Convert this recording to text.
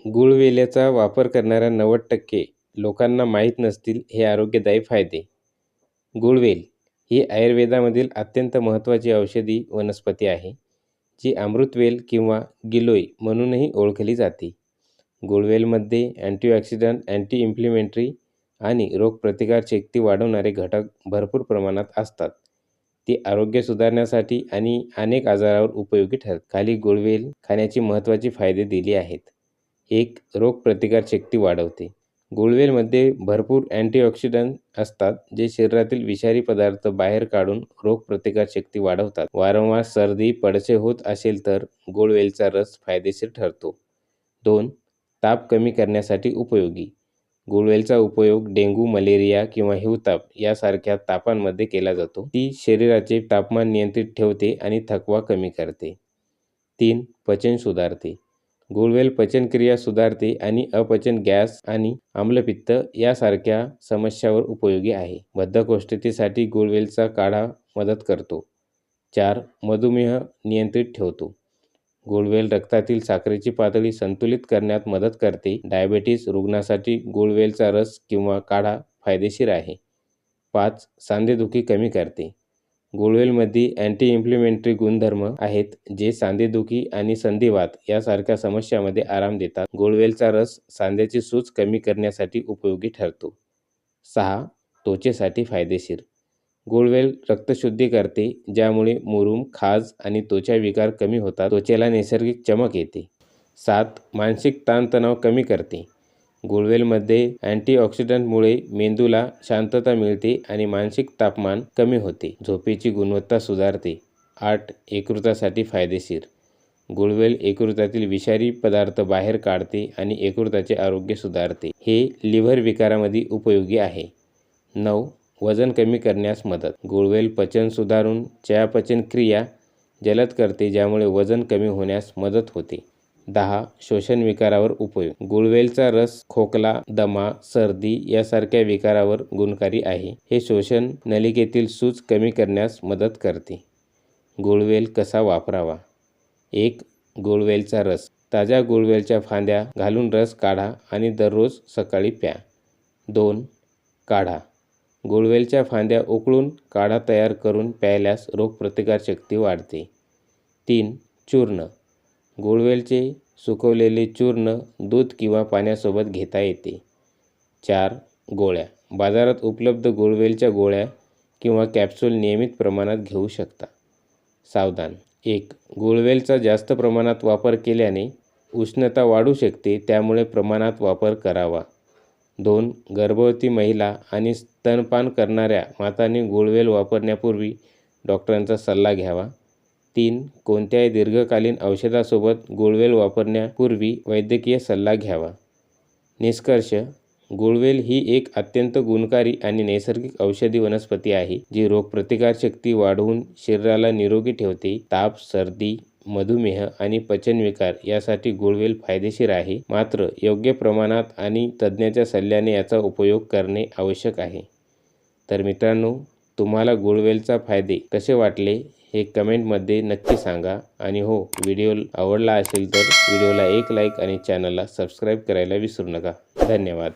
गुळवेलाचा वापर करणाऱ्या 90% लोकांना माहीत नसतील हे आरोग्यदायी फायदे. गुळवेल ही आयुर्वेदामधील अत्यंत महत्त्वाची औषधी वनस्पती आहे, जी अमृतवेल किंवा गिलोय म्हणूनही ओळखली जाते. गुळवेलमध्ये अँटीऑक्सिडंट, अँटी इन्फ्लेमेटरी आणि रोगप्रतिकारशक्ती वाढवणारे घटक भरपूर प्रमाणात असतात. ती आरोग्य सुधारण्यासाठी आणि अनेक आजारावर उपयोगी ठरतात. खाली गुळवेल खाण्याची महत्त्वाची फायदे दिली आहेत. 1. रोगप्रतिकारशक्ती वाढवते. गुळवेलमध्ये भरपूर अँटीऑक्सिडंट असतात, जे शरीरातील विषारी पदार्थ बाहेर काढून रोगप्रतिकारशक्ती वाढवतात. वारंवार सर्दी, पडसे होत असेल तर गुळवेलचा रस फायदेशीर ठरतो. 2. ताप कमी करण्यासाठी उपयोगी. गुळवेलचा उपयोग डेंग्यू, मलेरिया किंवा हिवताप यासारख्या तापांमध्ये केला जातो. ती शरीराचे तापमान नियंत्रित ठेवते आणि थकवा कमी करते. 3. पचन सुधारते. गुळवेल पचनक्रिया सुधारते आणि अपचन, गॅस आणि आम्लपित्त यासारख्या समस्यांवर उपयोगी आहे. बद्धकोष्ठतेसाठी गुळवेलचा काढा मदत करतो. 4. मधुमेह नियंत्रित ठेवतो. गुळवेल रक्तातील साखरेची पातळी संतुलित करण्यात मदत करते. डायबेटिस रुग्णांसाठी गुळवेलचा रस किंवा काढा फायदेशीर आहे. 5. सांधेदुखी कमी करते. गुळवेलमध्ये अँटी इन्फ्लेमेटरी गुणधर्म आहेत, जे सांधेदुखी आणि संधिवात यासारख्या समस्यांमध्ये आराम देतात. गुळवेलचा रस सांध्याची सूज कमी करण्यासाठी उपयोगी ठरतो. 6. त्वचेसाठी फायदेशीर. गुळवेल रक्तशुद्धी करते, ज्यामुळे मुरूम, खाज आणि त्वचा विकार कमी होतात. त्वचेला नैसर्गिक चमक येते. 7. मानसिक ताणतणाव कमी करते. गुळवेलमध्ये अँटीऑक्सिडंटमुळे मेंदूला शांतता मिळते आणि मानसिक तापमान कमी होते. झोपेची गुणवत्ता सुधारते. 8. यकृतासाठी फायदेशीर. गुळवेल यकृतातील विषारी पदार्थ बाहेर काढते आणि यकृताचे आरोग्य सुधारते. हे लिव्हर विकारामध्ये उपयोगी आहे. 9. वजन कमी करण्यास मदत. गुळवेल पचन सुधारून चयापचय क्रिया जलद करते, ज्यामुळे वजन कमी होण्यास मदत होते. 10. श्वसन विकारावर उपयोग. गुळवेलचा रस खोकला, दमा, सर्दी यासारख्या विकारावर गुणकारी आहे. हे श्वसन नलिकेतील सूज कमी करण्यास मदत करते. गुळवेल कसा वापरावा? 1. गुळवेलचा रस. ताज्या गुळवेलच्या फांद्या घालून रस काढा आणि दररोज सकाळी प्या. 2. काढा. गुळवेलच्या फांद्या उकळून काढा तयार करून प्यायल्यास रोगप्रतिकारशक्ती वाढते. 3. चूर्ण. गुळवेलचे सुकवलेले चूर्ण दूध किंवा पाण्यासोबत घेता येते. 4. गोळ्या. बाजारात उपलब्ध गुळवेलच्या गोळ्या किंवा कॅप्सूल नियमित प्रमाणात घेऊ शकता. सावधान. 1. गुळवेलचा जास्त प्रमाणात वापर केल्याने उष्णता वाढू शकते, त्यामुळे प्रमाणात वापर करावा. 2. गर्भवती महिला आणि स्तनपान करणाऱ्या मातांनी गुळवेल वापरण्यापूर्वी डॉक्टरांचा सल्ला घ्यावा. 3. कोणत्याही दीर्घकालीन औषधासोबत गुळवेल वापरण्यापूर्वी वैद्यकीय सल्ला घ्यावा. निष्कर्ष. गुळवेल ही एक अत्यंत गुणकारी आणि नैसर्गिक औषधी वनस्पती आहे, जी रोगप्रतिकारशक्ती वाढवून शरीराला निरोगी ठेवते. ताप, सर्दी, मधुमेह आणि पचनविकार यासाठी गुळवेल फायदेशीर आहे, मात्र योग्य प्रमाणात आणि तज्ज्ञाच्या सल्ल्याने याचा उपयोग करणे आवश्यक आहे. तर मित्रांनो, तुम्हाला गुळवेलचा फायदे कसे वाटले हे कमेंटमध्ये नक्की सांगा. आणि हो, व्हिडिओ आवडला असेल तर व्हिडिओला एक लाईक आणि चॅनलला सबस्क्राईब करायला विसरू नका. धन्यवाद.